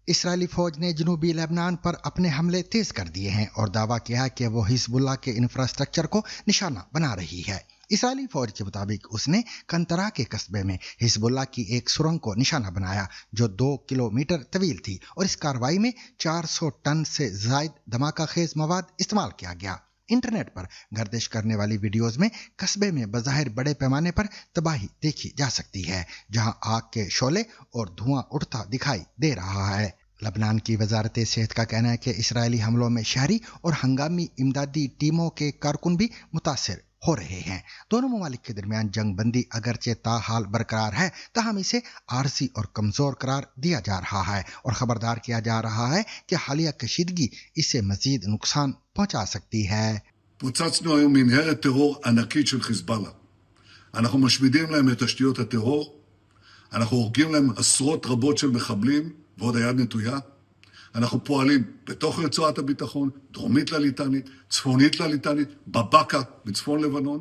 اسرائیلی فوج نے جنوبی لبنان پر اپنے حملے تیز کر دیے ہیں اور دعویٰ کیا ہے کہ وہ حزب اللہ کے انفراسٹرکچر کو نشانہ بنا رہی ہے۔ اسرائیلی فوج کے مطابق اس نے کنترا کے قصبے میں حزب اللہ کی ایک سرنگ کو نشانہ بنایا جو 2 کلومیٹر طویل تھی، اور اس کارروائی میں 400 ٹن سے زائد دھماکہ خیز مواد استعمال کیا گیا۔ انٹرنیٹ پر گردش کرنے والی ویڈیوز میں قصبے میں بظاہر بڑے پیمانے پر تباہی دیکھی جا سکتی ہے، جہاں آگ کے شعلے اور دھواں اٹھتا دکھائی دے رہا ہے۔ لبنان کی وزارت صحت کا کہنا ہے کہ اسرائیلی حملوں میں شہری اور ہنگامی امدادی ٹیموں کے کارکن بھی متاثر ہو رہے ہیں۔ دونوں ممالک کے درمیان جنگ بندی اگرچہ تاحال برقرار ہے، تاہم اسے عارضی اور کمزور قرار دیا جا رہا ہے اور خبردار کیا جا رہا ہے کہ حالیہ کشیدگی اسے مزید نقصان پہنچا سکتی ہے۔ פוצצנו היום מנהרת טרור ענקית של חיזבאללה. אנחנו משמידים להם את תשתיות הטרור, אנחנו הורגים להם עשרות רבות של מחבלים, ועוד היד נטויה. אנחנו פועלים בתוך רצועת הביטחון, דרומית לליטנית, צפונית לליטנית, בבקה, בצפון לבנון.